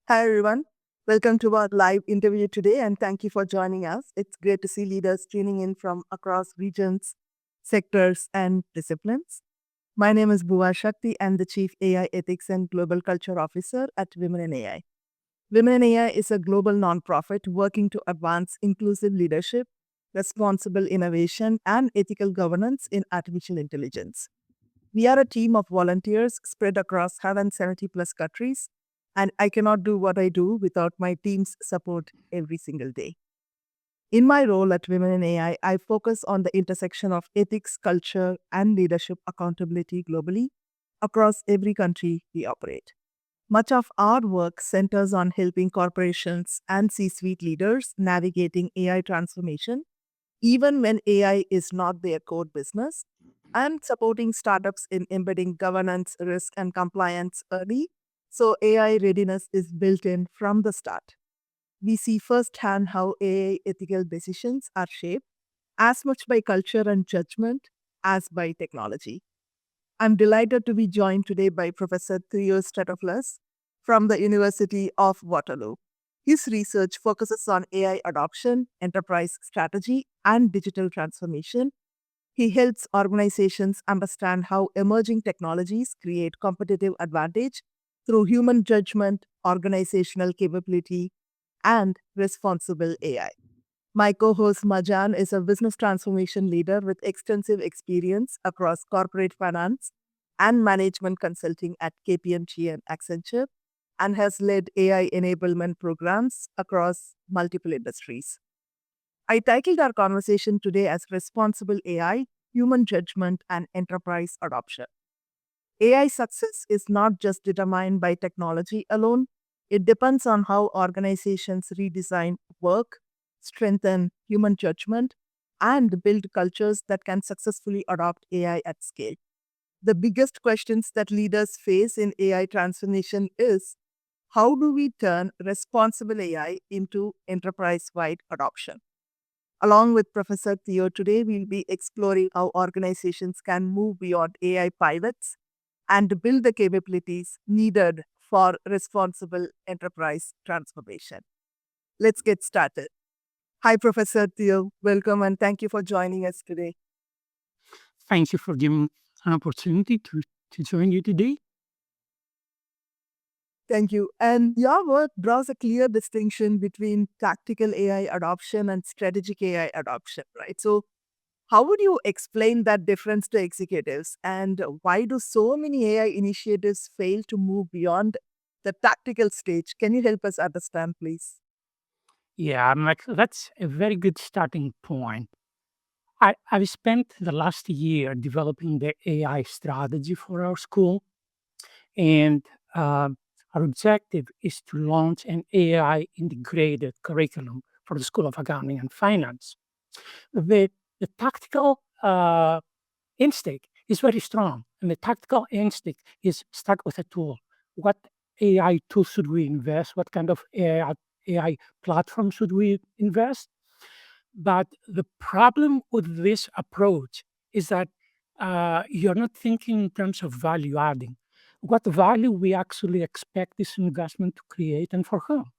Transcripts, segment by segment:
Hi, everyone. Welcome to our live interview today, and thank you for joining us. It's great to see leaders tuning in from across regions, sectors, and disciplines. My name is Bhuva Shakti. I'm the Chief AI Ethics and Global Culture Officer at Women in AI. Women in AI is a global nonprofit working to advance inclusive leadership, responsible innovation, and ethical governance in artificial intelligence. We are a team of volunteers spread across 170 plus countries, and I cannot do what I do without my team's support every single day. In my role at Women in AI, I focus on the intersection of ethics, culture, and leadership accountability globally across every country we operate. Much of our work centers on helping corporations and C suite leaders navigating AI transformation even when AI is not their core business, and supporting startups in embedding governance, risk, and compliance early. So AI readiness is built in from the start. We see firsthand how AI ethical decisions are shaped as much by culture and judgment as by technology. I'm delighted to be joined today by Professor Theo Stratopoulos from the University of Waterloo. His research focuses on AI adoption, enterprise strategy, and digital transformation. He helps organizations understand how emerging technologies create competitive advantage through human judgment, organizational capability, and responsible AI. My co host Majan is a business transformation leader with extensive experience across corporate finance and management consulting at KPMG and Accenture and has led AI enablement programs across multiple industries. I titled our conversation today as Responsible AI, Human Judgment, and Enterprise Adoption. AI success is not just determined by technology alone, it depends on how organizations redesign work, strengthen human judgment, and build cultures that can successfully adopt AI at scale. The biggest questions that leaders face in AI transformation is how do we turn responsible AI into enterprise wide adoption? Along with Professor Theo, today we'll be exploring how organizations can move beyond AI pilots and build the capabilities needed for responsible enterprise transformation. Let's get started. Hi, Professor Theo. Welcome and thank you for joining us today. Thank you for giving an opportunity to join you today. Thank you. And your work draws a clear distinction between tactical AI adoption and strategic AI adoption, right? So, how would you explain that difference to executives? And why do so many AI initiatives fail to move beyond the tactical stage? Can you help us understand, please? Yeah, that's a very good starting point. I've spent the last year developing the AI strategy for our school, and our objective is to launch an AI integrated curriculum for the School of Accounting and Finance. The, the tactical instinct is very strong, and the tactical instinct is start with a tool. What AI tool should we invest? What kind of AI platform should we invest? But the problem with this approach is that you're not thinking in terms of value adding. What value we actually expect this investment to create and for whom?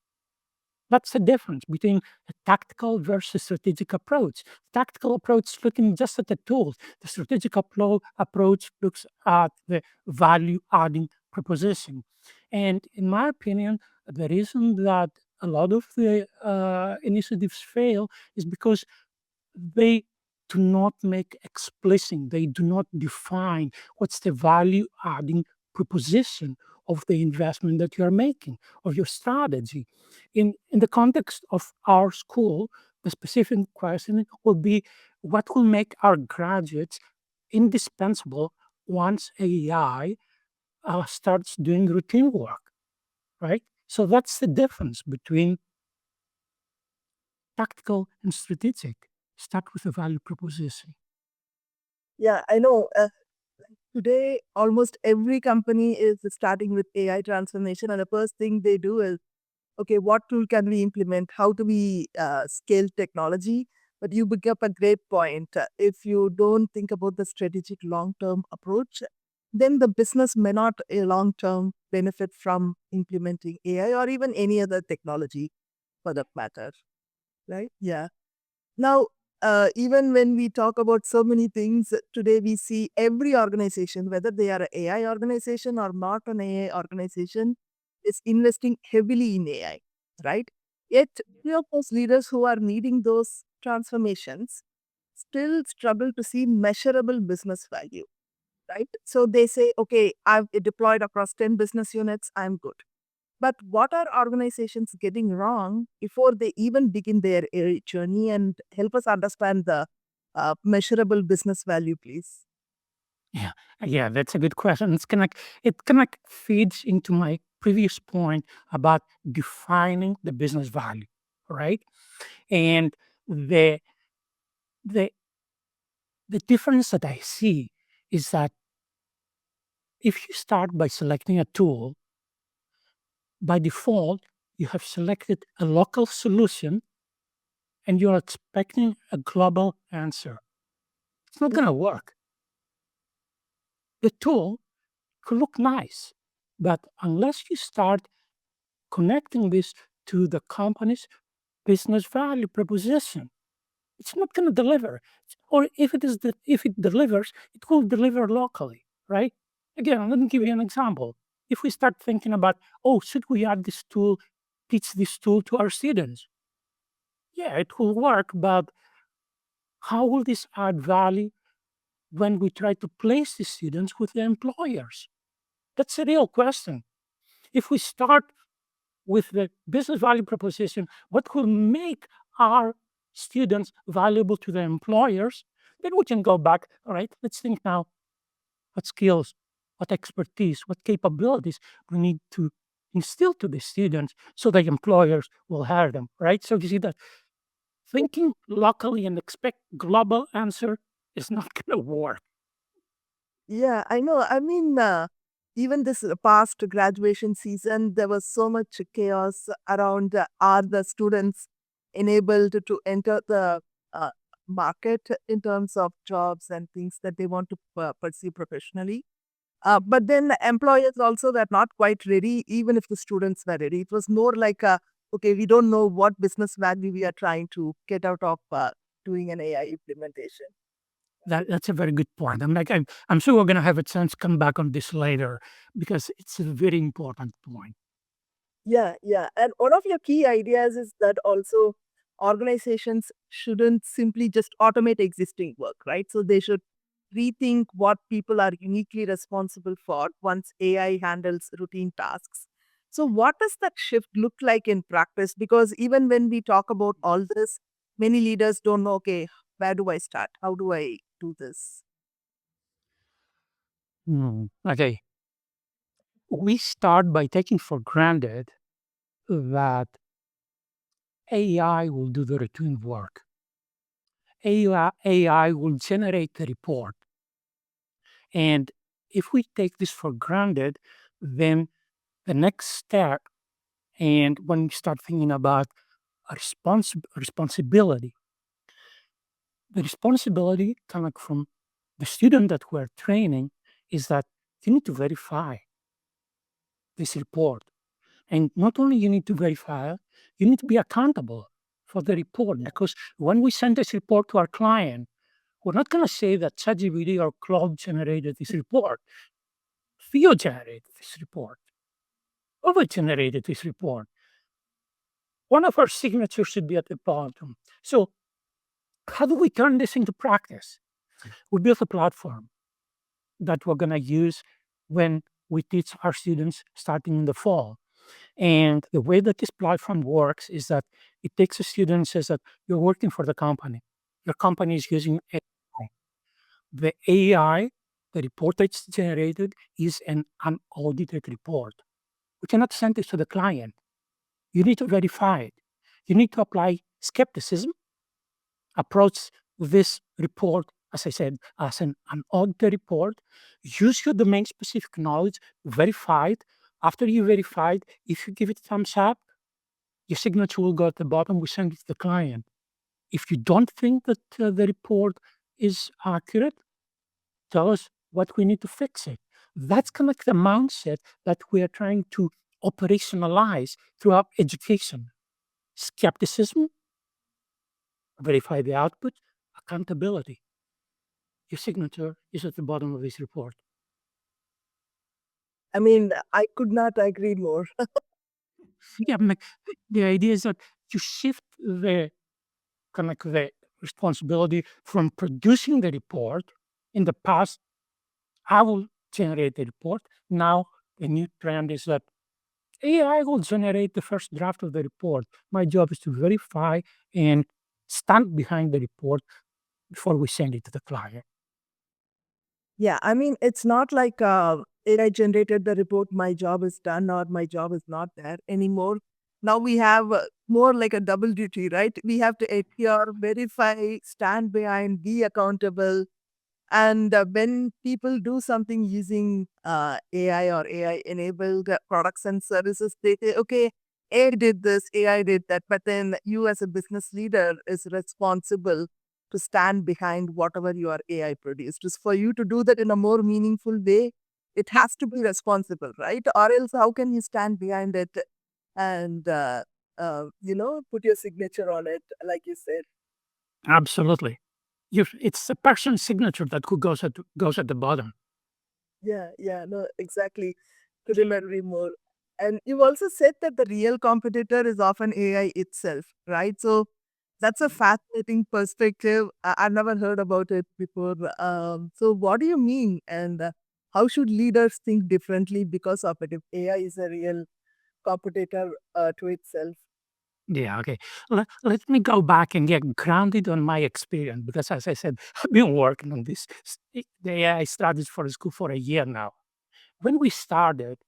That's the difference between a tactical versus strategic approach. Tactical approach is looking just at the tools. The strategic approach looks at the value adding proposition. And in my opinion, the reason that a lot of the initiatives fail is because they do not make explicit, they do not define what's the value adding proposition of the investment that you're making, of your strategy. In the context of our school, the specific question will be what will make our graduates indispensable once AI starts doing routine work, right? So that's the difference between tactical and strategic. Start with a value proposition. Yeah, I know. Today, almost every company is starting with AI transformation, and the first thing they do is, okay, what tool can we implement? How do we scale technology? But you bring up a great point. If you don't think about the strategic long term approach, then the business may not a long term benefit from implementing AI or even any other technology for that matter, right? Yeah. Now, even when we talk about so many things today, we see every organization, whether they are an AI organization or not an AI organization, is investing heavily in AI, right? Yet, few of those leaders who are leading those transformations still struggle to see measurable business value, right? So they say, okay, I've deployed across 10 business units, I'm good. But what are organizations getting wrong before they even begin their journey, and help us understand the measurable business value, please? Yeah, yeah, that's a good question. It kind of feeds into my previous point about defining the business value, right? And the the the difference that I see is that if you start by selecting a tool, by default, you have selected a local solution and you're expecting a global answer. It's not going to work. The tool could look nice, but unless you start connecting this to the company's business value proposition, it's not going to deliver. Or if it delivers, it will deliver locally, right? Again, let me give you an example. If we start thinking about, oh, should we add this tool, teach this tool to our students? Yeah, it will work, but how will this add value when we try to place the students with the employers? That's a real question. If we start with the business value proposition, what will make our students valuable to the employers, then we can go back. All right, let's think now what skills, what expertise, what capabilities we need to instill to the students so the employers will hire them, right? So you see that thinking locally and expect global answer is not going to work. Yeah, I know. I mean, even this past graduation season, there was so much chaos around are the students enabled to enter the uh, market in terms of jobs and things that they want to pursue professionally. But then the employers also were not quite ready, even if the students were ready. It was more like, okay, we don't know what business value we are trying to get out of doing an AI implementation. That's a very good point. I'm sure we're going to have a chance to come back on this later because it's a very important point. Yeah, yeah. And one of your key ideas is that also organizations shouldn't simply just automate existing work, right? So they should rethink what people are uniquely responsible for once AI handles routine tasks. So, what does that shift look like in practice? Because even when we talk about all this, many leaders don't know, okay, where do I start? How do I do this? Okay, we start by taking for granted that AI will do the routine work. AI will generate the report. And if we take this for granted, then the next step, and when we start thinking about a responsibility, the responsibility coming from the student that we're training is that you need to verify this report. And not only you need to verify, you need to be accountable for the report because when we send this report to our client, we're not going to say that ChatGPT or Claude generated this report. Theo generated this report. Over generated this report. One of our signatures should be at the bottom. So, how do we turn this into practice? We built a platform that we're going to use when we teach our students starting in the fall. And the way that this platform works is that it takes a student and says that you're working for the company. Your company is using AI. The AI, the report that's generated, is an unaudited report. We cannot send this to the client. You need to verify it. You need to apply skepticism, approach this report, as I said, as an unaudited report. Use your domain specific knowledge, verify it. After you verify it, if you give it thumbs up, your signature will go at the bottom. We send it to the client. If you don't think that the report is accurate, tell us what we need to fix it. That's kind of like the mindset that we are trying to operationalize throughout education. Skepticism, verify the output, accountability. Your signature is at the bottom of this report. I mean, I could not agree more. Yeah, the idea is that you shift the kind of like the responsibility from producing the report. In the past, I will generate the report. Now, the new trend is that AI will generate the first draft of the report. My job is to verify and stand behind the report before we send it to the client. Yeah, I mean, it's not like AI generated the report, my job is done or my job is not there anymore. Now we have more like a double duty, right? We have to adhere, verify, stand behind, be accountable. And when people do something using AI or AI enabled products and services, they say, okay, AI did this, AI did that. But then you, as a business leader, is responsible to stand behind whatever your AI produced. Just for you to do that in a more meaningful way, it has to be responsible, right? Or else, how can you stand behind it and, put your signature on it, like you said? Absolutely. It's a person's signature that goes at the bottom. Yeah, yeah, no, exactly. Couldn't agree more. And you've also said that the real competitor is often AI itself, right? So that's a fascinating perspective. I've never heard about it before. So what do you mean? And how should leaders think differently because of it if AI is a real competitor to itself? Yeah, okay. Let me go back and get grounded on my experience because, as I said, I've been working on the AI strategy for the school for a year now. When we started,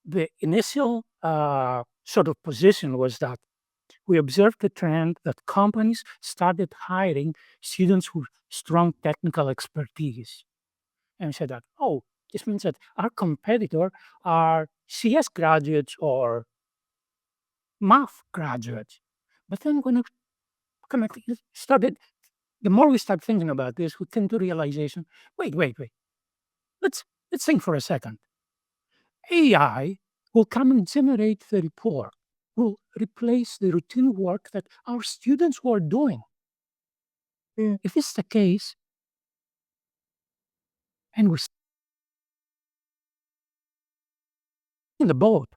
the initial sort of position was that we observed the trend that companies started hiring students with strong technical expertise. And we said that, oh, this means that our competitor are CS graduates or math graduates. But then when we kind of started, the more we start thinking about this, we came to realization, wait. Let's let's think for a second. AI will come and generate the report, will replace the routine work that our students were doing. Mm. If it's the case, and we're in the boat,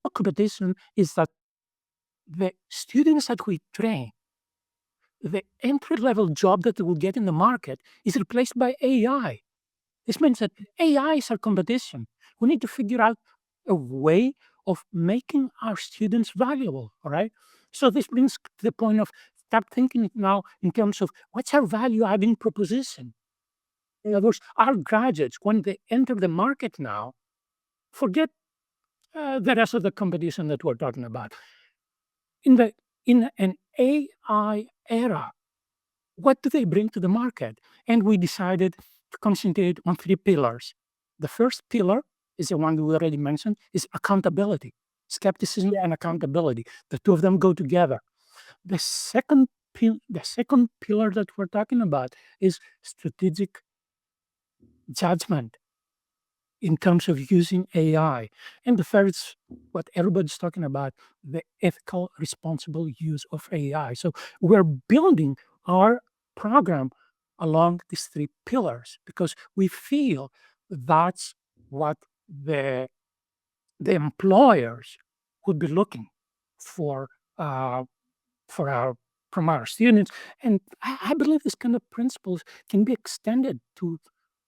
our competition is that the students that we train, the entry level job that they will get in the market is replaced by AI. This means that AI is our competition. We need to figure out a way of making our students valuable, all right? So this brings to the point of start thinking now in terms of what's our value adding proposition. In other words, our graduates, when they enter the market now, forget the rest of the competition that we're talking about. In the in an AI era, what do they bring to the market? And we decided to concentrate on three pillars. The first pillar is the one we already mentioned, is accountability, skepticism Yeah. and accountability. The two of them go together. The second pillar that we're talking about is strategic judgment in terms of using AI. And the third is what everybody's talking about, the ethical, responsible use of AI. So we're building our program along these three pillars because we feel that's what the the employers would be looking for uh, for our from our students. And I believe this kind of principles can be extended to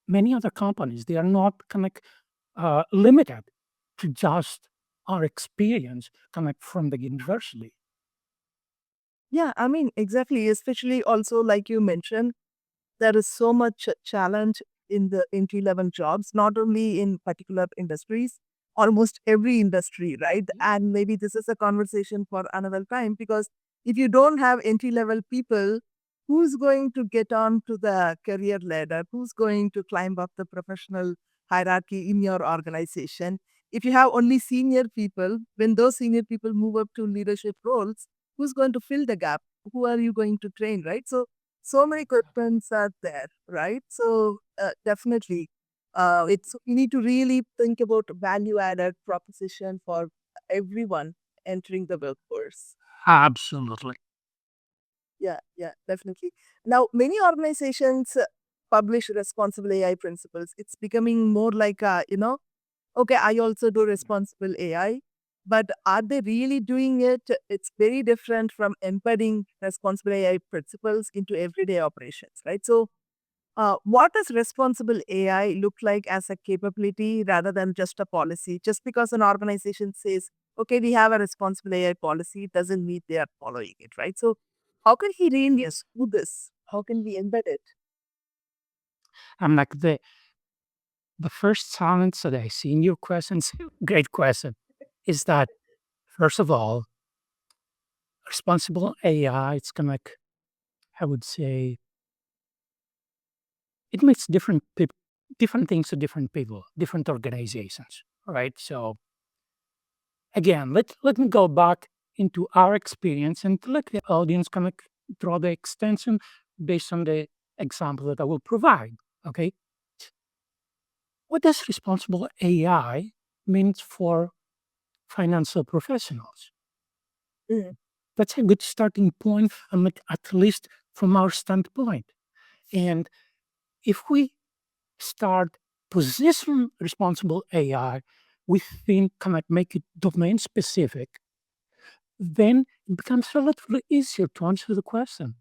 many other companies. They are not kind of limited to just our experience kind of from the university. Yeah, I mean, exactly. Especially also, like you mentioned, there is so much challenge in the entry level jobs, not only in particular industries, almost every industry, right? And maybe this is a conversation for another time because if you don't have entry level people, who's going to get on to the career ladder? Who's going to climb up the professional hierarchy in your organization? If you have only senior people, when those senior people move up to leadership roles, who's going to fill the gap? Who are you going to train, right? So so many questions are there, right? So definitely, it's you need to really think about value added proposition for everyone entering the workforce. Absolutely. Yeah, yeah, definitely. Now, many organizations publish responsible AI principles. It's becoming more like okay, I also do responsible AI, but are they really doing it? It's very different from embedding responsible AI principles into everyday operations, right? So, what does responsible AI look like as a capability rather than just a policy? Just because an organization says, okay, we have a responsible AI policy, doesn't mean they are following it, right? So, how can he really do this? How can we embed it? I'm like the first silence that I see in your questions, great question, is that first of all, responsible AI, it's kind of like, I would say, it means different things to different people, different organizations, right? So again, let me go back into our experience and let the audience kind of draw the extension based on the example that I will provide. Okay, what does responsible AI means for financial professionals? Mm, That's a good starting point, at least from our standpoint. And if we start position responsible AI within kind of make it domain specific, then it becomes relatively easier to answer the question.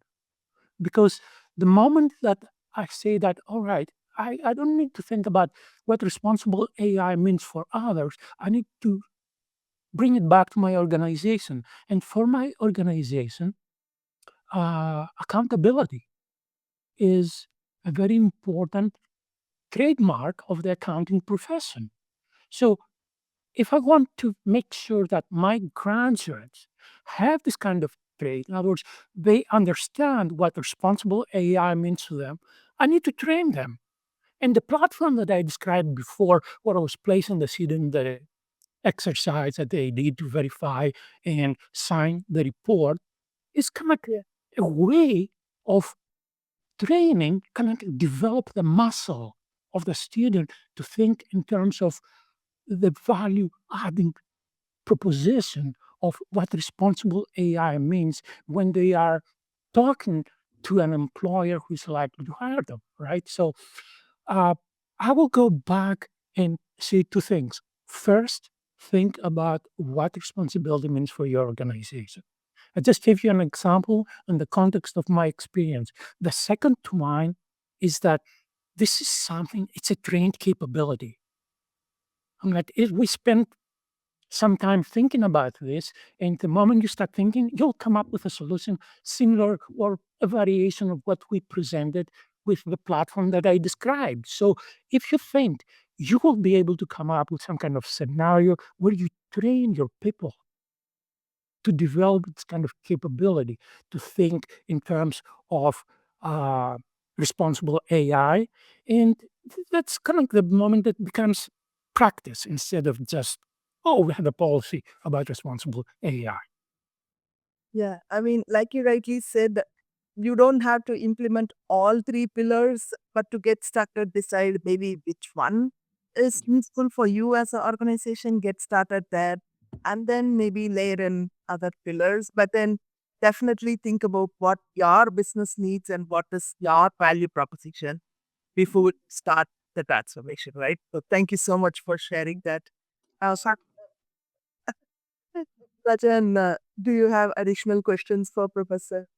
Because the moment that I say that, all right, I don't need to think about what responsible AI means for others. I need to bring it back to my organization. And for my organization, accountability is a very important trademark of the accounting profession. So if I want to make sure that my graduates have this kind of trait, in other words, they understand what responsible AI means to them, I need to train them. And the platform that I described before, where I was placing the student the exercise that they need to verify and sign the report, is kind of yeah. a way of training, kind of develop the muscle of the student to think in terms of the value adding proposition of what responsible AI means when they are talking to an employer who's likely to hire them, right? So uh, I will go back and say two things. First, think about what responsibility means for your organization. I just give you an example in the context of my experience. The second to mine is that this is something, it's a trained capability. I'm like, if we spend some time thinking about this, and the moment you start thinking, you'll come up with a solution similar or a variation of what we presented with the platform that I described. So if you think you will be able to come up with some kind of scenario where you train your people to develop this kind of capability to think in terms of uh, responsible AI. And that's kind of the moment that becomes practice instead of just, oh, we have a policy about responsible AI. Yeah, I mean, like you rightly said, you don't have to implement all three pillars, but to get started, decide maybe which one is useful for you as an organization, get started there, and then maybe layer in other pillars. But then definitely think about what your business needs and what is your value proposition before you start the transformation, right? So thank you so much for sharing that. Rajan, do you have additional questions for Professor?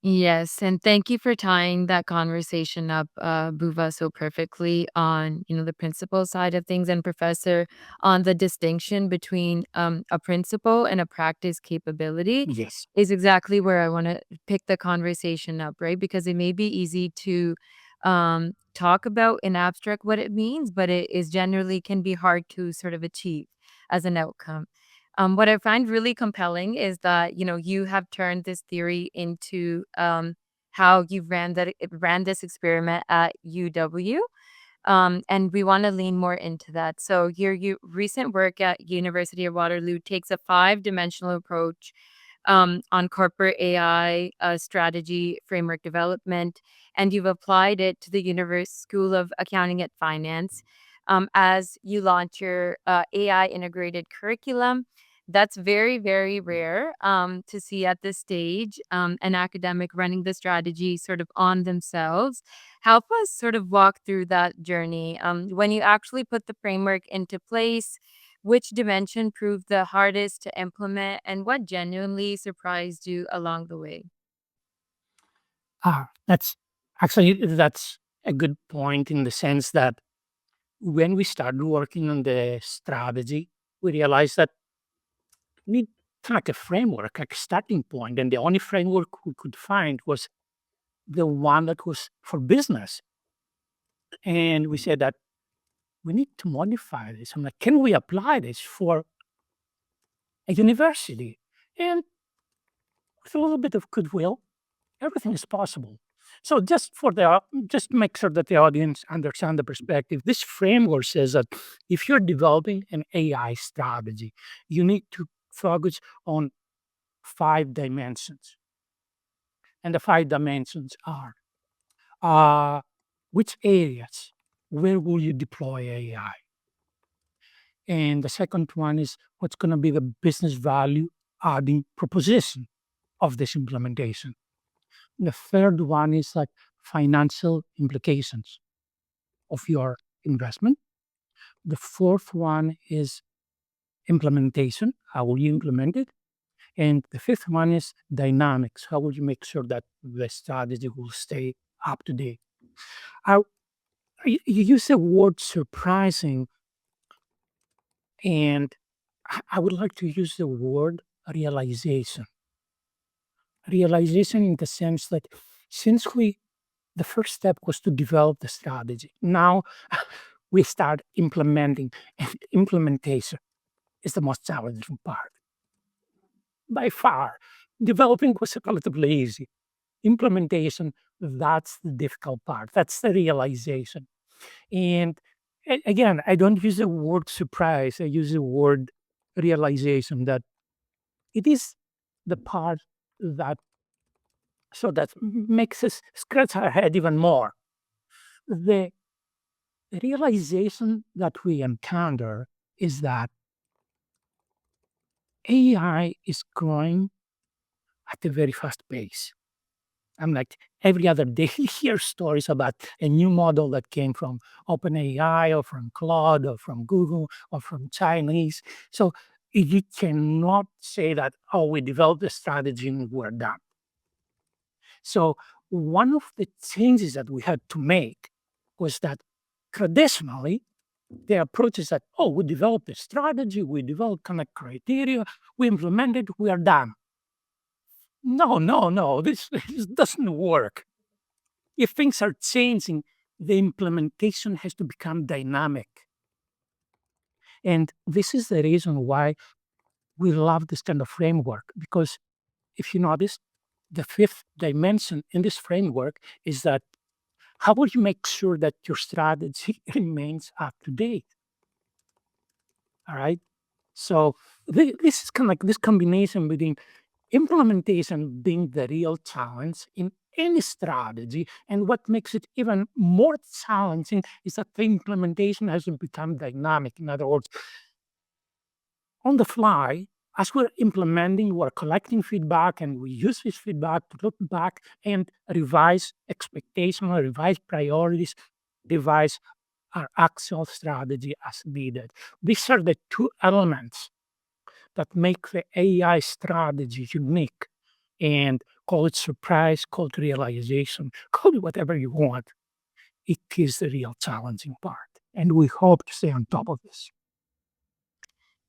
Yes, and thank you for tying that conversation up, Buva, so perfectly on, the principle side of things, and Professor on the distinction between a principle and a practice capability Yes. is exactly where I want to pick the conversation up, right? Because it may be easy to talk about in abstract what it means, but it is generally can be hard to sort of achieve as an outcome. What I find really compelling is that you have turned this theory into how you ran this experiment at UW, and we want to lean more into that. So your recent work at University of Waterloo takes a five-dimensional approach on corporate AI strategy framework development, and you've applied it to the University School of Accounting and Finance as you launch your AI integrated curriculum. That's very, very rare to see at this stage, an academic running the strategy sort of on themselves. Help us sort of walk through that journey. When you actually put the framework into place, which dimension proved the hardest to implement, and what genuinely surprised you along the way? That's a good point in the sense that when we started working on the strategy, we realized that we need like a framework, like a starting point, and the only framework we could find was the one that was for business. And we said that we need to modify this. I'm like, can we apply this for a university? And with a little bit of goodwill, everything is possible. So just to make sure that the audience understand the perspective, this framework says that if you're developing an AI strategy, you need to focus on 5 dimensions. And the 5 dimensions are which areas, where will you deploy AI? And the second one is what's going to be the business value adding proposition of this implementation. The third one is like financial implications of your investment. The fourth one is implementation. How will you implement it? And the fifth one is dynamics. How will you make sure that the strategy will stay up to date? I, you use the word surprising, and I would like to use the word realization. Realization in the sense that since the first step was to develop the strategy. Now we start implementing, and implementation is the most challenging part. By far, developing was relatively easy. Implementation, that's the difficult part. That's the realization. And again, I don't use the word surprise. I use the word realization that it is the part that that makes us scratch our head even more. The realization that we encounter is that AI is growing at a very fast pace. I'm like every other day you hear stories about a new model that came from OpenAI or from Claude or from Google or from Chinese. So you cannot say that, oh, we developed a strategy and we're done. So one of the changes that we had to make was that traditionally the approach is that, oh, we developed a strategy, we developed kind of criteria, we implemented, we are done. No, no, no, this doesn't work. If things are changing, the implementation has to become dynamic. And this is the reason why we love this kind of framework, because if you notice, the fifth dimension in this framework is that how will you make sure that your strategy remains up to date? All right. So this is kind of like this combination between implementation being the real challenge in any strategy, and what makes it even more challenging is that the implementation has to become dynamic. In other words, on the fly, as we're implementing, we're collecting feedback, and we use this feedback to look back and revise expectations, revise priorities, revise our actual strategy as needed. These are the two elements that make the AI strategy unique, and call it surprise, call it realization, call it whatever you want. It is the real challenging part. And we hope to stay on top of this.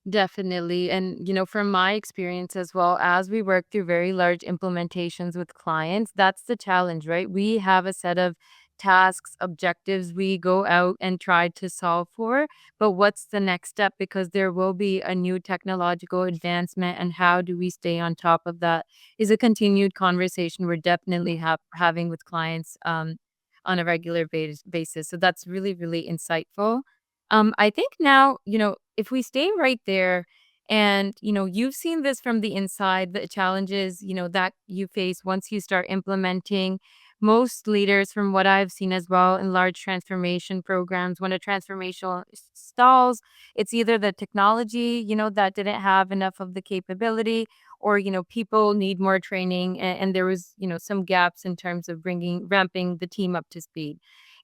Definitely. And, from my experience as well, as we work through very large implementations with clients, that's the challenge, right? We have a set of tasks, objectives we go out and try to solve for. But what's the next step? Because there will be a new technological advancement. And how do we stay on top of that is a continued conversation we're definitely having with clients on a regular basis. So that's really, really insightful. I think now, if we stay right there And, you've seen this from the inside, the challenges, that you face once you start implementing. Most leaders, from what I've seen as well in large transformation programs, when a transformation stalls, it's either the technology, that didn't have enough of the capability, or, people need more training. And there was, some gaps in terms of ramping the team up to speed.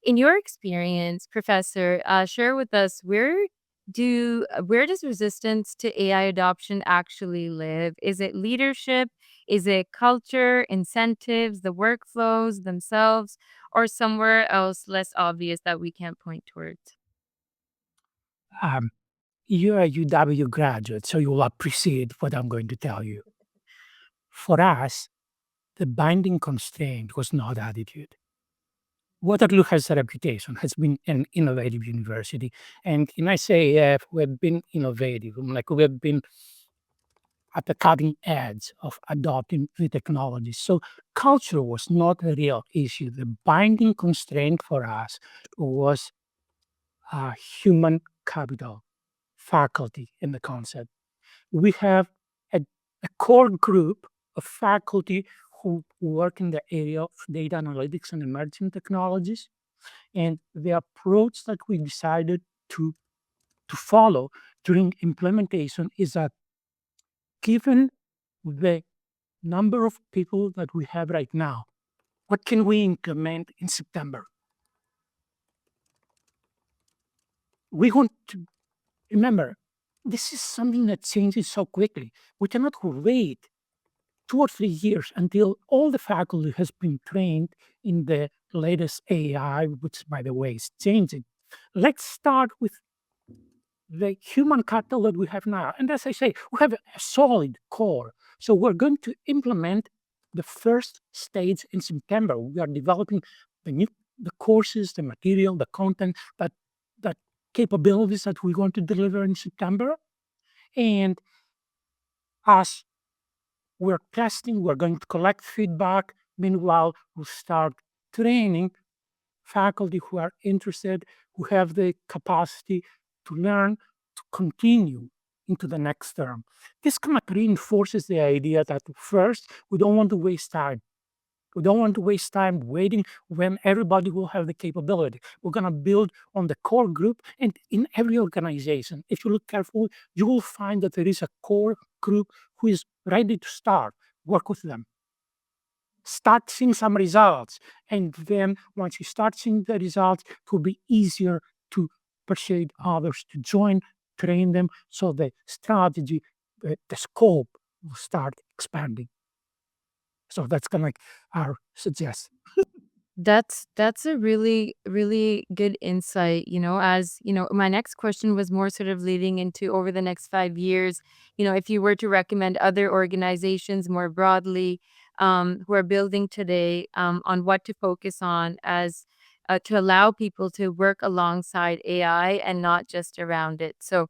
In your experience, Professor, share with us where does resistance to AI adoption actually live? Is it leadership? Is it culture, incentives, the workflows themselves, or somewhere else less obvious that we can't point towards? Um, you're a UW graduate, so you will appreciate what I'm going to tell you. For us, the binding constraint was not attitude. Waterloo has a reputation, has been an innovative university. And in ICAF, we've been innovative. Like we've been at the cutting edge of adopting the technology. So culture was not a real issue. The binding constraint for us was human capital, faculty in the concept. We have a, a core group of faculty who work in the area of data analytics and emerging technologies. And the approach that we decided to follow during implementation is that given the number of people that we have right now, what can we implement in September? We want to remember this is something that changes so quickly. We cannot wait 2 or 3 years until all the faculty has been trained in the latest AI, which, by the way, is changing. Let's start with the human capital that we have now. And as I say, we have a solid core. So we're going to implement the first stage in September. We are developing the courses, the material, the content, that capabilities that we want to deliver in September. And as we're testing, we're going to collect feedback. Meanwhile, we'll start training faculty who are interested, who have the capacity to learn, to continue into the next term. This kind of reinforces the idea that first, we don't want to waste time. We don't want to waste time waiting when everybody will have the capability. We're going to build on the core group. And in every organization, if you look carefully, you will find that there is a core group who is ready to start. Work with them. Start seeing some results. And then once you start seeing the results, it will be easier to persuade others to join, train them, so the strategy, the scope will start expanding. So that's kind of like our suggestion. That's a really, really good insight. As my next question was more sort of leading into over the next 5 years, if you were to recommend other organizations more broadly, who are building today, on what to focus on as to allow people to work alongside AI and not just around it. So,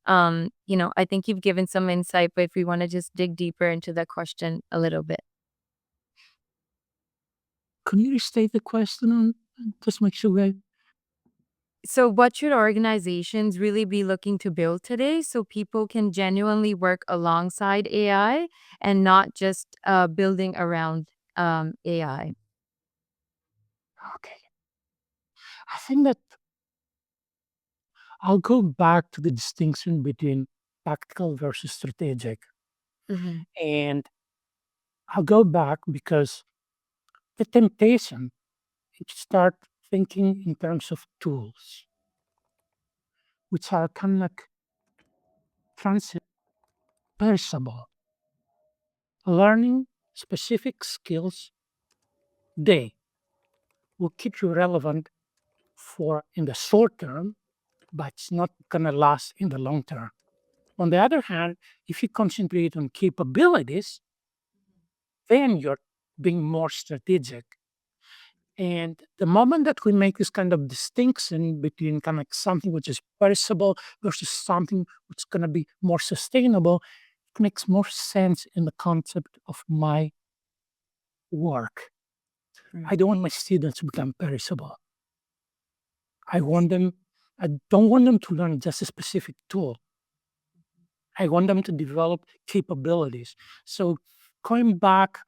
I think you've given some insight, but if we want to just dig deeper into the question a little bit. Can you restate the question and just make sure we So, what should organizations really be looking to build today so people can genuinely work alongside AI and not just building around AI? okay. I think that I'll go back to the distinction between tactical versus strategic. Hmm. And I'll go back because the temptation is to start thinking in terms of tools, which are kind of like transversable. Learning specific skills, they will keep you relevant for in the short term, but it's not going to last in the long term. On the other hand, if you concentrate on capabilities, then you're being more strategic. And the moment that we make this kind of distinction between kind of like something which is perishable versus something which is going to be more sustainable, it makes more sense in the concept of my work. I don't want my students to become perishable. I want them, I don't want them to learn just a specific tool. I want them to develop capabilities. So going back,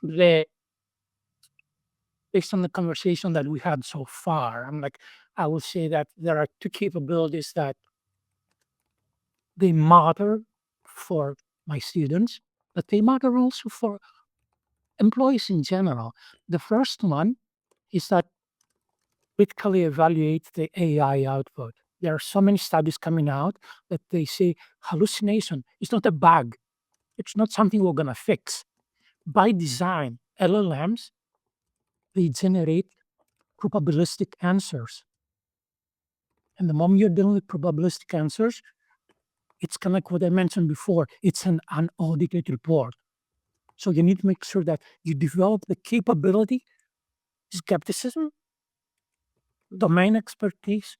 the based on the conversation that we had so far, I will say that there are two capabilities that they matter for my students, but they matter also for employees in general. The first one is that critically evaluate the AI output. There are so many studies coming out that they say hallucination is not a bug. It's not something we're going to fix. By design, LLMs, they generate probabilistic answers. And the moment you're dealing with probabilistic answers, it's kind of like what I mentioned before. It's an unaudited report. So you need to make sure that you develop the capability, skepticism, domain expertise,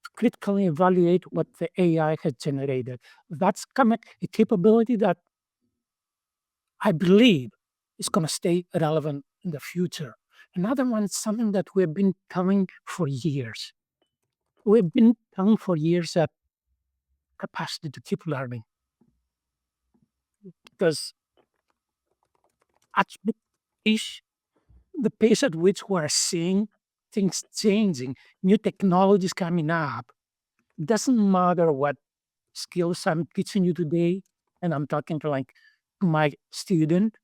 to critically evaluate what the AI has generated. That's kind of a capability that I believe is going to stay relevant in the future. Another one is something that we've been telling for years. We've been telling for years that capacity to keep learning, because at pace, the pace at which we're seeing things changing, new technologies coming up, it doesn't matter what skills I'm teaching you today, and I'm talking to like my student,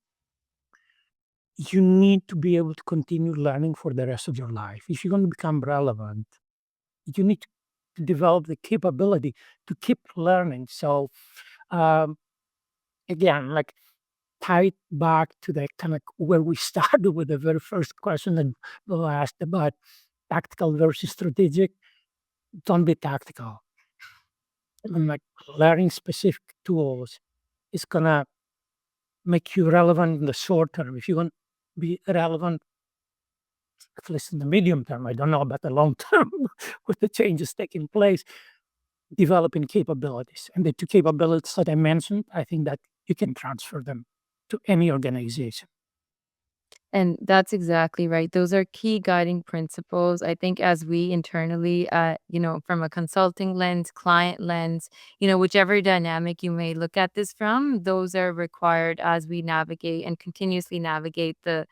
you need to be able to continue learning for the rest of your life. If you're going to become relevant, you need to develop the capability to keep learning. So, um, again, like tied back to the kind of where we started with the very first question that Bill asked about tactical versus strategic. Don't be tactical. And like learning specific tools is gonna make you relevant in the short term. If you want to be relevant, at least in the medium term, I don't know about the long term with the changes taking place, developing capabilities. And the two capabilities that I mentioned, I think that you can transfer them to any organization. And that's exactly right. Those are key guiding principles. I think as we internally, from a consulting lens, client lens, whichever dynamic you may look at this from, those are required as we navigate and continuously navigate the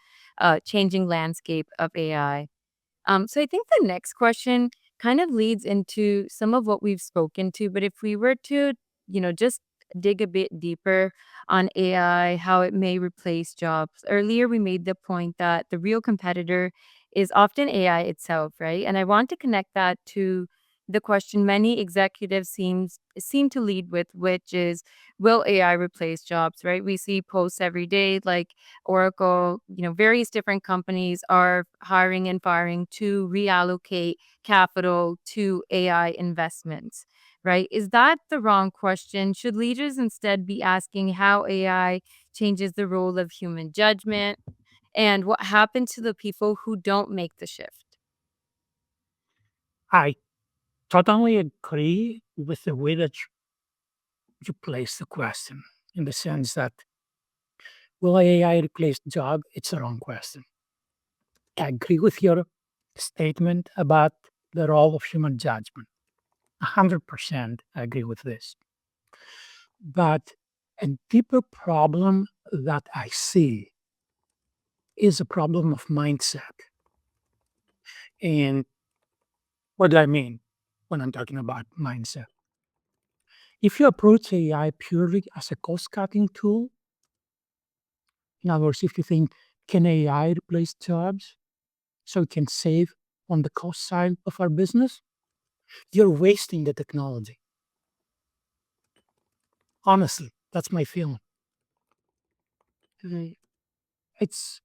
changing landscape of AI. So I think the next question kind of leads into some of what we've spoken to, but if we were to, just dig a bit deeper on AI, how it may replace jobs. Earlier, we made the point that the real competitor is often AI itself, right? And I want to connect that to the question many executives seem to lead with, which is, will AI replace jobs, right? We see posts every day like Oracle, various different companies are hiring and firing to reallocate capital to AI investments, right? Is that the wrong question? Should leaders instead be asking how AI changes the role of human judgment and what happened to the people who don't make the shift? I totally agree with the way that you place the question, in the sense that will AI replace job? It's the wrong question. I agree with your statement about the role of human judgment. 100% I agree with this. But a deeper problem that I see is a problem of mindset. And what do I mean when I'm talking about mindset? If you approach AI purely as a cost cutting tool, in other words, if you think, can AI replace jobs so we can save on the cost side of our business? You're wasting the technology. Honestly, that's my feeling. Right. It's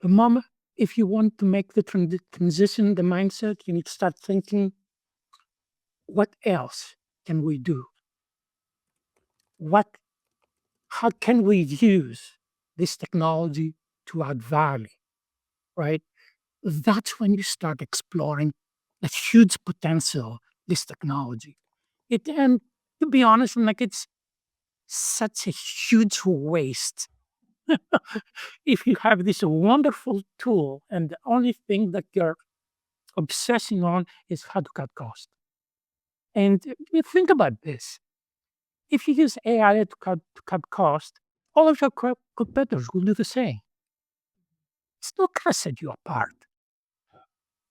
the moment, if you want to make the transition, the mindset, you need to start thinking, what else can we do? What, how can we use this technology to add value, right? That's when you start exploring the huge potential this technology. And to be honest, it's such a huge waste if you have this wonderful tool and the only thing that you're obsessing on is how to cut cost. And you think about this. If you use AI to cut cost, all of your competitors will do the same. It's not going to set you apart.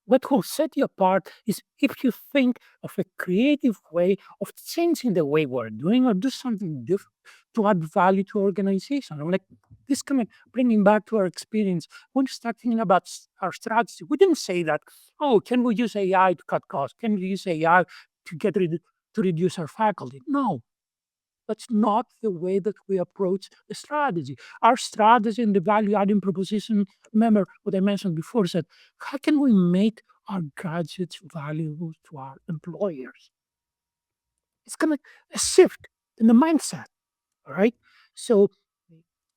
What will set you apart is if you think of a creative way of changing the way we're doing or do something different to add value to organization. I'm like, this kind of bringing back to our experience when you start thinking about our strategy. We didn't say that, oh, can we use AI to cut costs? Can we use AI to to reduce our faculty? No, that's not the way that we approach the strategy. Our strategy and the value adding proposition, remember what I mentioned before, said, how can we make our graduates valuable to our employers? It's going to a shift in the mindset, all right? So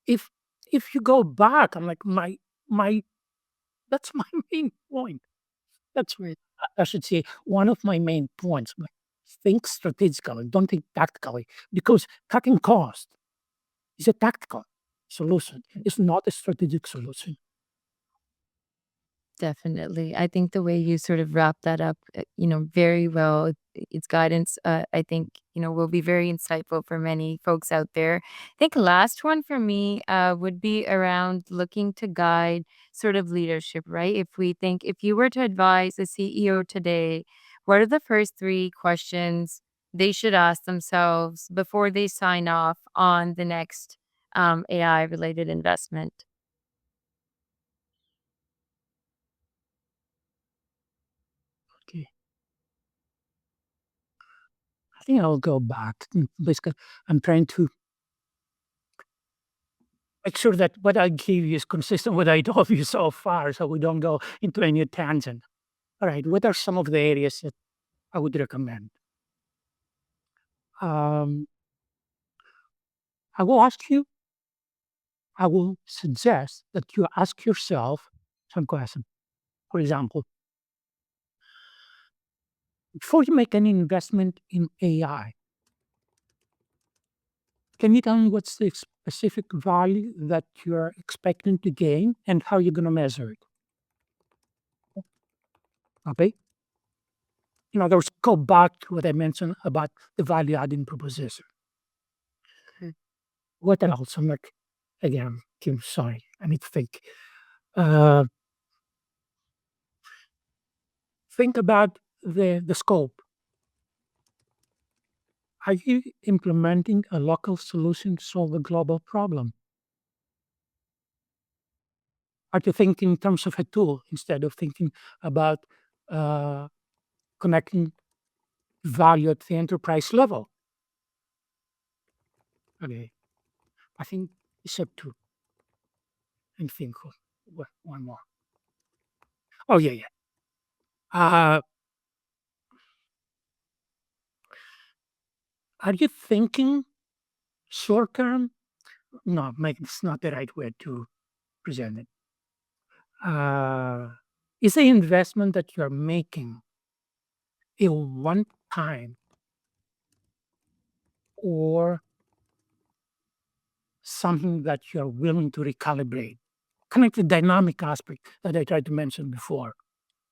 if if you go back, I'm like, my that's my main point. That's where I should say one of my main points. Like, think strategically, don't think tactically, because cutting costs is a tactical solution. It's not a strategic solution. Definitely. I think the way you sort of wrap that up, very well, its guidance, I think, will be very insightful for many folks out there. I think last one for me would be around looking to guide sort of leadership, right? If you were to advise a CEO today, what are the first three questions they should ask themselves before they sign off on the next AI related investment? Okay. I think I'll go back. Basically, I'm trying to make sure that what I give you is consistent with what I told you so far, so we don't go into any tangent. All right, what are some of the areas that I would recommend? Um, I will ask you, I will suggest that you ask yourself some questions. For example, before you make any investment in AI, can you tell me what's the specific value that you're expecting to gain and how you're going to measure it? Okay. In other words, go back to what I mentioned about the value adding proposition. Mm. What else? I'm like, again, Kim, sorry, I need to think. Uh, think about the scope. Are you implementing a local solution to solve a global problem? Are you thinking in terms of a tool instead of thinking about uh, connecting value at the enterprise level? Okay, I think it's up to, and think of one more. Oh, yeah, yeah. Uh, are you thinking short term? No, maybe it's not the right way to present it. Is the investment that you're making a one time or something that you're willing to recalibrate? Kind of the dynamic aspect that I tried to mention before,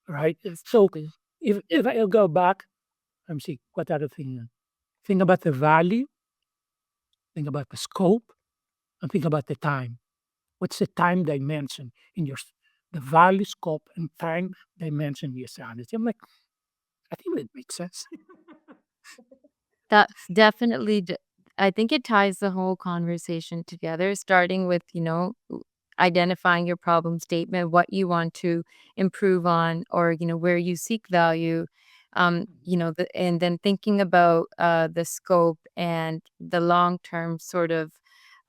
right? So if I go back, let me see what other thing. Think about the value, think about the scope, and think about the time. What's the time dimension in the value, scope, and time dimension in your strategy? I'm like, I think that makes sense. That's definitely I think it ties the whole conversation together, starting with, identifying your problem statement, what you want to improve on, or, where you seek value. And then thinking about the scope and the long-term sort of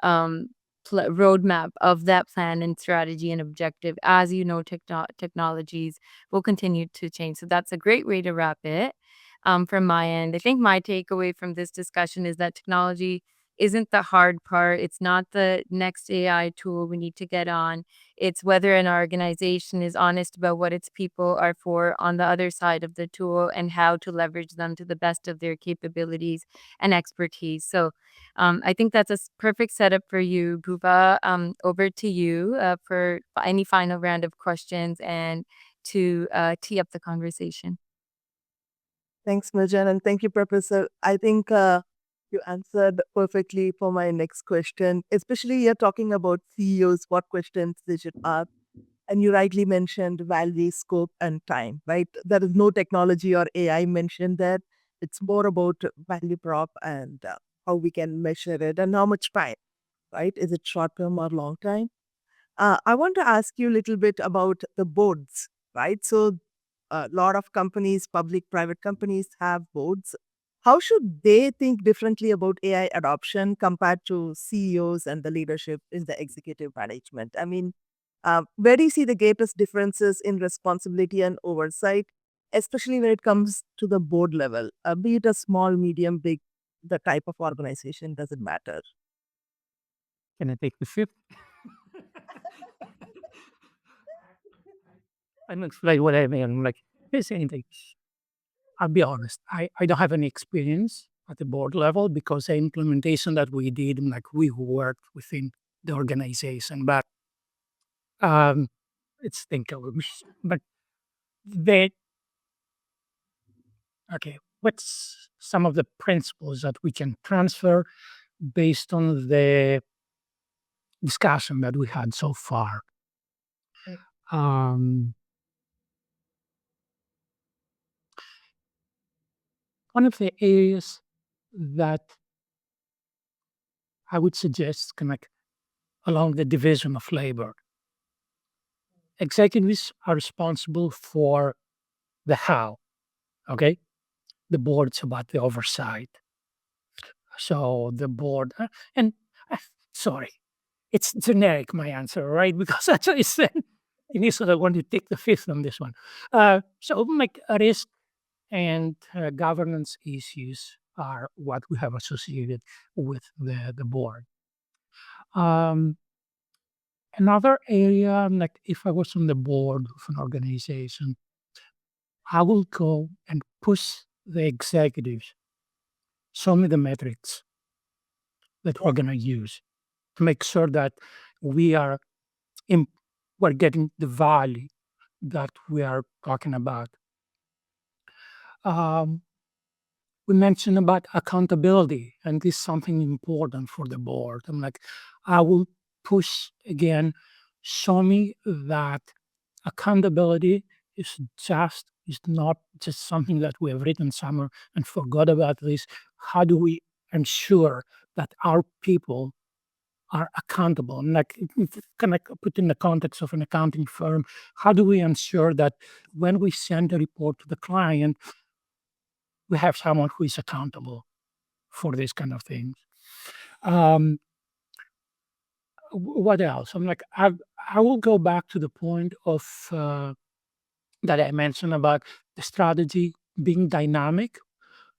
um, roadmap of that plan and strategy and objective. As you know, technologies will continue to change. So that's a great way to wrap it from my end. I think my takeaway from this discussion is that technology isn't the hard part. It's not the next AI tool we need to get on. It's whether an organization is honest about what its people are for on the other side of the tool and how to leverage them to the best of their capabilities and expertise. So I think that's a perfect setup for you, Buba. Over to you for any final round of questions and to tee up the conversation. Thanks, Marjan, and thank you, Professor. I think you answered perfectly for my next question. Especially, you're talking about CEOs, what questions they should ask. And you rightly mentioned value, scope, and time, right? There is no technology or AI mentioned there. It's more about value prop and how we can measure it and how much time, right? Is it short term or long time? I want to ask you a little bit about the boards, right? So, a lot of companies, public, private companies have boards. How should they think differently about AI adoption compared to CEOs and the leadership in the executive management? I mean, where do you see the greatest differences in responsibility and oversight, especially when it comes to the board level? Be it a small, medium, big, the type of organization doesn't matter. Can I take the fifth? I'm explain what I mean. Like, here's anything. I'll be honest. I don't have any experience at the board level because the implementation that we did, like we worked within the organization, but um, it's thinkable. But they okay. What's some of the principles that we can transfer based on the discussion that we had so far? Um, One of the areas that I would suggest kind of like along the division of labor, executives are responsible for the how, okay? The board's about the oversight. So the board, and uh, sorry, it's generic, my answer, right? Because that's what I said. Initially, I want to take the fifth on this one. So, like risk and governance issues are what we have associated with the board. Um, Another area, like if I was on the board of an organization, I will go and push the executives, show me the metrics that we're going to use to make sure that we are in, we're getting the value that we are talking about. Um, we mentioned about accountability, and this is something important for the board. I'm like, I will push again, show me that accountability is not just something that we have written somewhere and forgot about this. How do we ensure that our people are accountable? And like kind of put in the context of an accounting firm, how do we ensure that when we send a report to the client, we have someone who is accountable for this kind of things? Um, what else? I'm like, I will go back to the point of that I mentioned about the strategy being dynamic.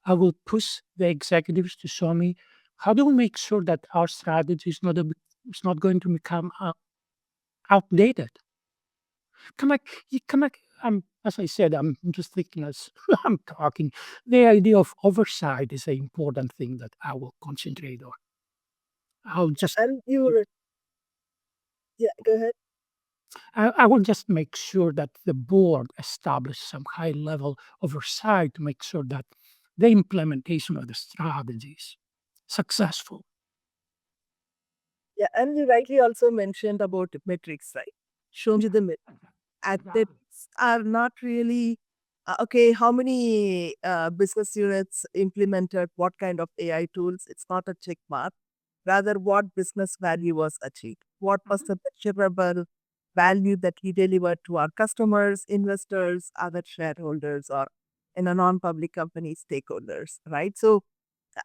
I will push the executives to show me how do we make sure that our strategy is not going to become outdated. Come like, as I said, I'm just thinking as I'm talking. The idea of oversight is an important thing that I will concentrate on. I'll just And you were, yeah, go ahead. I will just make sure that the board establishes some high level oversight to make sure that the implementation of the strategies successful. Yeah, and you rightly also mentioned about metrics, right? Show me the Exactly. metrics are not really okay. How many business units implemented what kind of AI tools? It's not a check mark. Rather, what business value was achieved? What was the measurable value that we delivered to our customers, investors, other shareholders, or in a non-public company stakeholders, right? So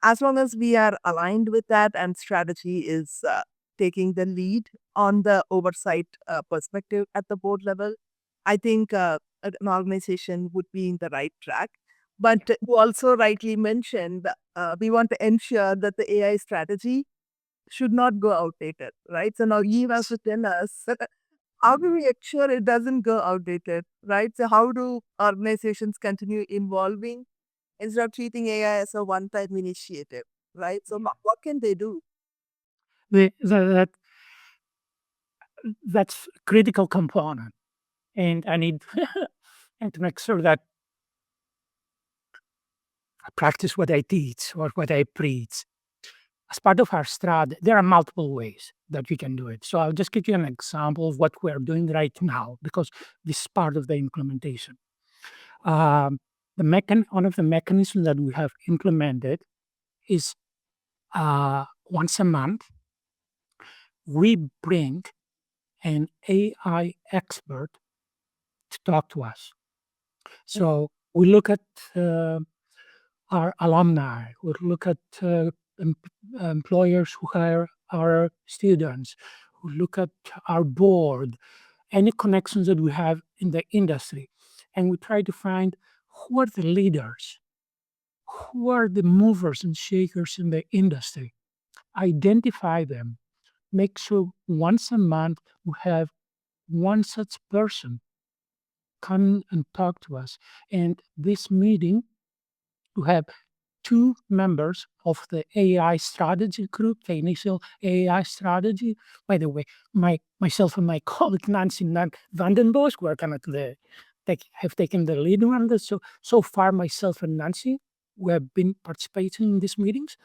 as long as we are aligned with that and strategy is taking the lead on the oversight perspective at the board level, I think an organization would be in the right track. But you also rightly mentioned we want to ensure that the AI strategy should not go outdated, right? So now you have to tell us how do we ensure it doesn't go outdated, right? So how do organizations continue evolving instead of treating AI as a one-time initiative, right? So what can they do? That that's a critical component, and I need and to make sure that I practice what I teach or what I preach. As part of our strat, there are multiple ways that we can do it. So I'll just give you an example of what we're doing right now because this is part of the implementation. Um, one of the mechanisms that we have implemented is once a month we bring an AI expert to talk to us. So we look at our alumni, we look at employers who hire our students, we look at our board, any connections that we have in the industry, and we try to find who are the leaders, who are the movers and shakers in the industry, identify them, make sure once a month we have one such person come and talk to us. And this meeting, we have two members of the AI strategy group, the initial AI strategy. By the way, myself and my colleague Nancy Vandenbosch were kind of have taken the lead on this. So far, myself and Nancy, we have been participating in these meetings.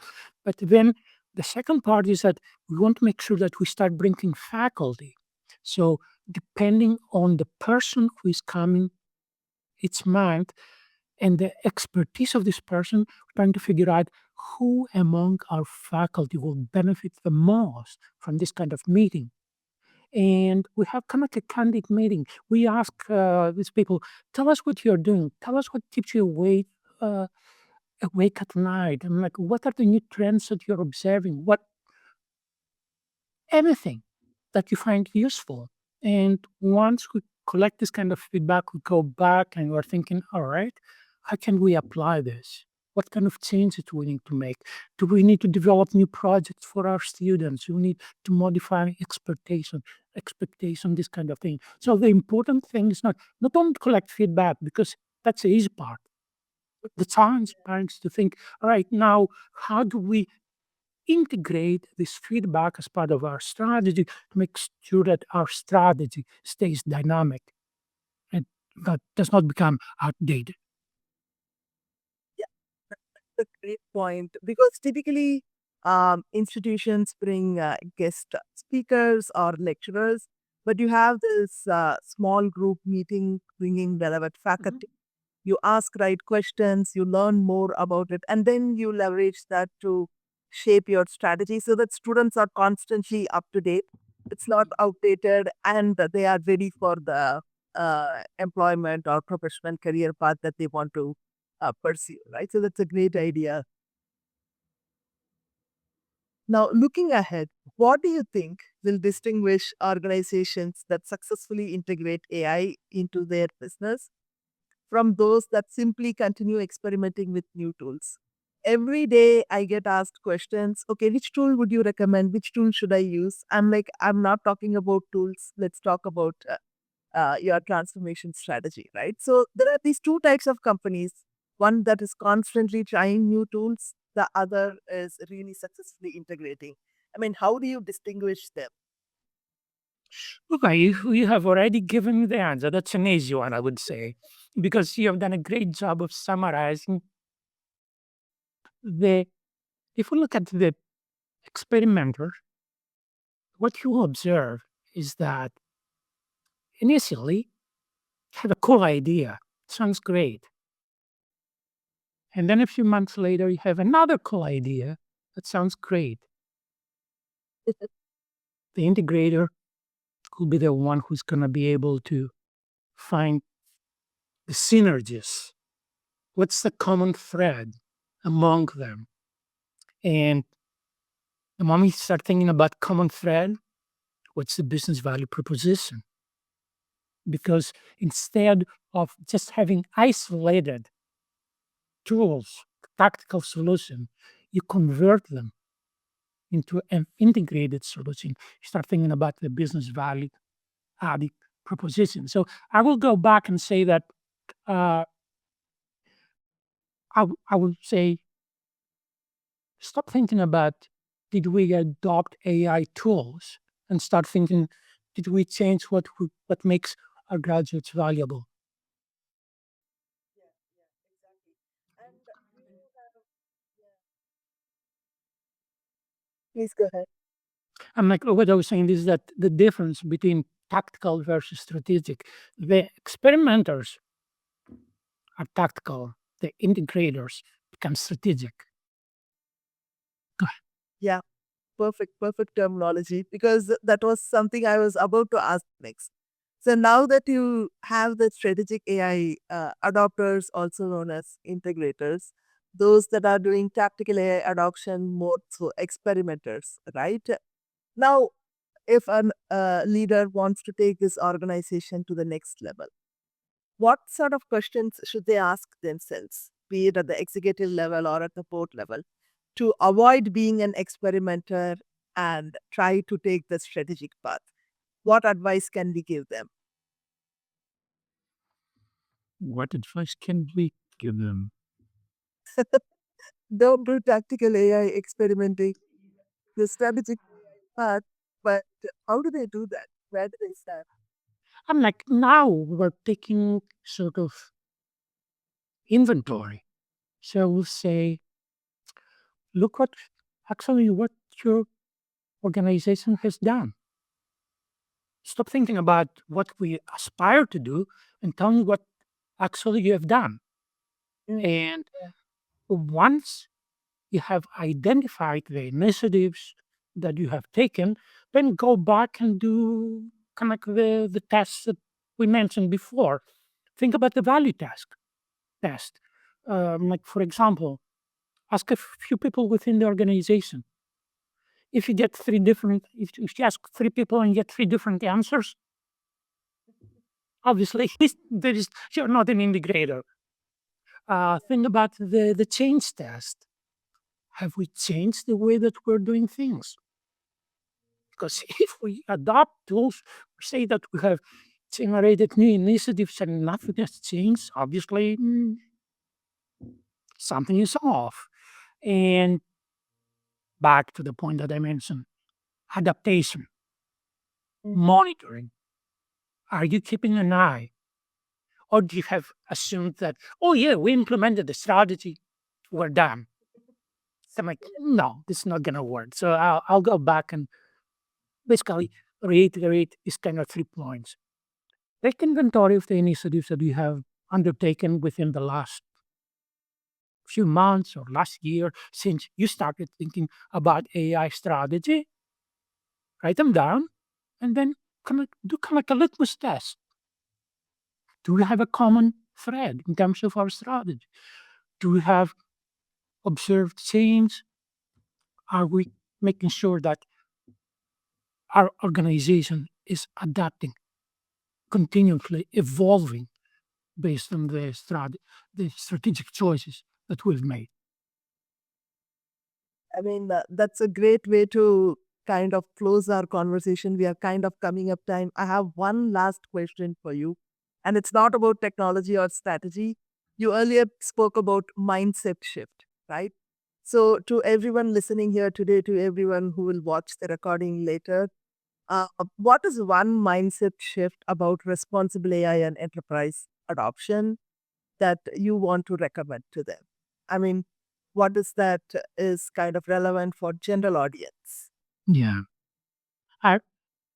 But then the second part is that we want to make sure that we start bringing faculty. So depending on the person who is coming each month and the expertise of this person, trying to figure out who among our faculty will benefit the most from this kind of meeting. And we have kind of like a candid meeting. We ask these people, tell us what you're doing. Tell us what keeps you awake at night. And like, what are the new trends that you're observing? Anything that you find useful. And once we collect this kind of feedback, we go back and we're thinking, all right, how can we apply this? What kind of changes do we need to make? Do we need to develop new projects for our students? Do we need to modify expectation, this kind of thing. So the important thing is not only to collect feedback, because that's the easy part. The challenge is to think, all right, now how do we integrate this feedback as part of our strategy to make sure that our strategy stays dynamic and that does not become outdated. Yeah, that's a great point because typically institutions bring guest speakers or lecturers, but you have this small group meeting bringing relevant faculty. You ask right questions, you learn more about it, and then you leverage that to shape your strategy so that students are constantly up to date. It's not outdated and they are ready for the employment or professional career path that they want to pursue, right? So that's a great idea. Now, looking ahead, what do you think will distinguish organizations that successfully integrate AI into their business from those that simply continue experimenting with new tools? Every day I get asked questions, okay, which tool would you recommend? Which tool should I use? I'm like, I'm not talking about tools. Let's talk about your transformation strategy, right? So there are these two types of companies, one that is constantly trying new tools, the other is really successfully integrating. I mean, how do you distinguish them? Okay, you have already given me the answer. That's an easy one, I would say, because you have done a great job of summarizing the. If we look at the experimenter, what you observe is that initially have a cool idea, sounds great, and then a few months later you have another cool idea that sounds great. The integrator could be the one who's going to be able to find the synergies. What's the common thread among them? And the moment you start thinking about common thread, what's the business value proposition? Because instead of just having isolated tools, tactical solution, you convert them into an integrated solution. You start thinking about the business value added proposition. So I will go back and say that uh, I would say stop thinking about did we adopt AI tools and start thinking did we change what makes our graduates valuable. Please go ahead. I'm like, what I was saying is that the difference between tactical versus strategic. The experimenters are tactical, the integrators become strategic. Yeah, perfect terminology, because that was something I was about to ask next. So now that you have the strategic AI adopters, also known as integrators, those that are doing tactical AI adoption more so experimenters, right? Now, if a leader wants to take this organization to the next level, what sort of questions should they ask themselves, be it at the executive level or at the board level, to avoid being an experimenter and try to take the strategic path? What advice can we give them? What advice can we give them? Don't do tactical AI experimenting, the strategic path, but how do they do that? Where do they start? I'm like, now we're taking sort of inventory. So we'll say, look what your organization has done. Stop thinking about what we aspire to do and tell me what actually you have done. Mm, And yeah. once you have identified the initiatives that you have taken, then go back and do kind of like the tests that we mentioned before. Think about the value test. Like for example, ask a few people within the organization. If you get if you ask three people and get three different answers, obviously there is you're not an integrator. Think about the change test. Have we changed the way that we're doing things? Because if we adopt tools, say that we have generated new initiatives and nothing has changed, obviously something is off. And back to the point that I mentioned, adaptation, Mhm. monitoring. Are you keeping an eye? Or do you have assumed that, oh, yeah, we implemented the strategy, we're done? So I'm like, no, this is not going to work. So I'll go back and basically reiterate these kind of 3 points. Take inventory of the initiatives that you have undertaken within the last few months or last year since you started thinking about AI strategy. Write them down and then do kind of like a litmus test. Do we have a common thread in terms of our strategy? Do we have observed change? Are we making sure that our organization is adapting, continuously evolving based on the strategic choices that we've made? I mean, that's a great way to kind of close our conversation. We are kind of coming up time. I have one last question for you, and it's not about technology or strategy. You earlier spoke about mindset shift, right? So, to everyone listening here today, to everyone who will watch the recording later, what is one mindset shift about responsible AI and enterprise adoption that you want to recommend to them? I mean, what is that is kind of relevant for general audience? Yeah. I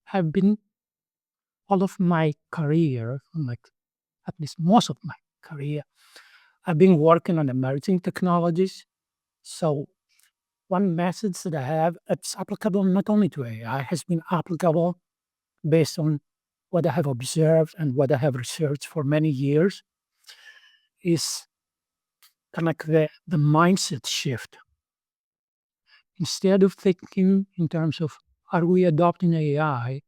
have been all of my career, like at least most of my career, I've been working on emerging technologies. So one message that I have, it's applicable not only to AI, has been applicable based on what I have observed and what I have researched for many years, is kind of like the mindset shift. Instead of thinking in terms of are we adopting AI,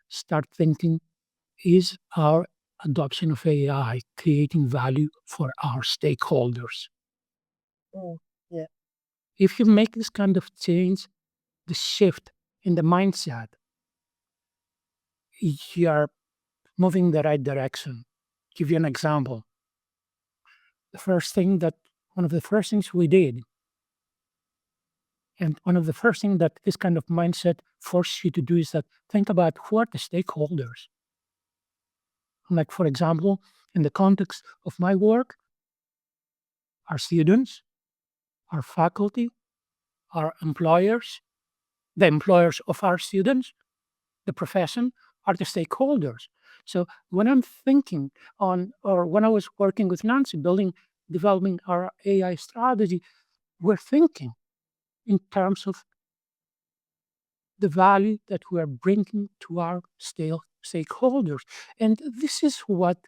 start thinking is our adoption of AI creating value for our stakeholders? Mm, yeah. If you make this kind of change, the shift in the mindset, you are moving in the right direction. Give you an example. The first thing that one of the first things we did, and one of the first things that this kind of mindset forces you to do is that think about who are the stakeholders. Like, for example, in the context of my work, our students, our faculty, our employers, the employers of our students, the profession, are the stakeholders. So when I'm thinking on, or when I was working with Nancy, developing our AI strategy, we're thinking in terms of the value that we are bringing to our stakeholders. And this is what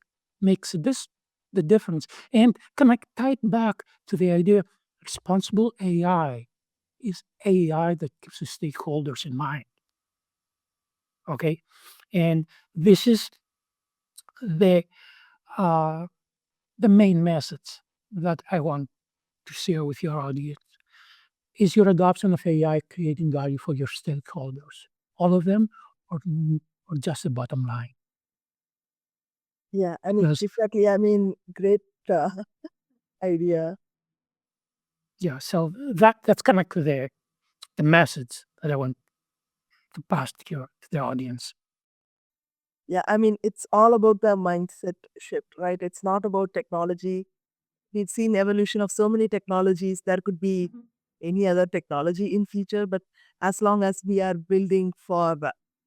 makes the difference. And can I tie it back to the idea responsible AI is AI that keeps the stakeholders in mind. Okay. And this is the uh, the main message that I want to share with your audience. Is your adoption of AI creating value for your stakeholders? All of them, or just the bottom line? Yeah, I mean, Because definitely. I mean, great idea. yeah, so that's kind of the message that I want to pass to the audience. Yeah, I mean, it's all about the mindset shift, right? It's not about technology. We've seen evolution of so many technologies. There could be any other technology in future, but as long as we are building for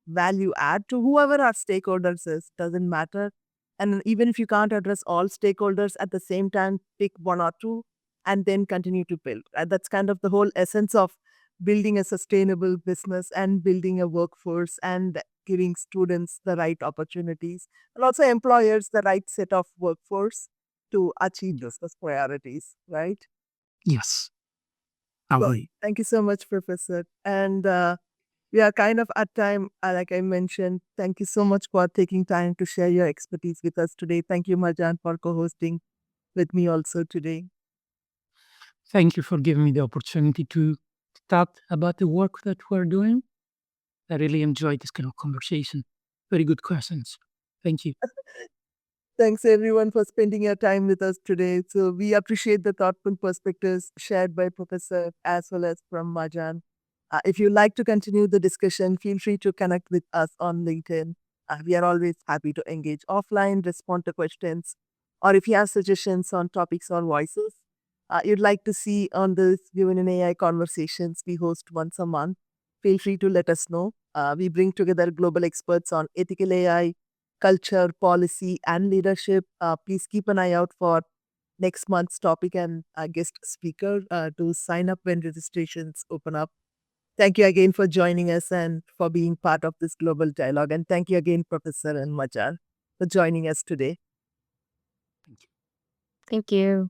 value add to whoever our stakeholders is, doesn't matter. And even if you can't address all stakeholders at the same time, pick one or two and then continue to build. That's kind of the whole essence of building a sustainable business and building a workforce and giving students the right opportunities and also employers the right set of workforce to achieve business priorities, right? Yes, I So agree. thank you so much, Professor. And we are kind of at time, like I mentioned. Thank you so much for taking time to share your expertise with us today. Thank you, Marjan, for co-hosting with me also today. Thank you for giving me the opportunity to talk about the work that we're doing. I really enjoyed this kind of conversation. Very good questions. Thank you. Thanks everyone for spending your time with us today. So we appreciate the thoughtful perspectives shared by Professor as well as from Marjan. If you'd like to continue the discussion, feel free to connect with us on LinkedIn. We are always happy to engage offline, respond to questions, or if you have suggestions on topics or voices you'd like to see on this Women in AI conversations we host once a month, feel free to let us know. We bring together global experts on ethical AI, culture, policy, and leadership. Please keep an eye out for next month's topic and guest speaker to sign up when registrations open up. Thank you again for joining us and for being part of this global dialogue. And thank you again, Professor and Majar, for joining us today. Thank you. Thank you.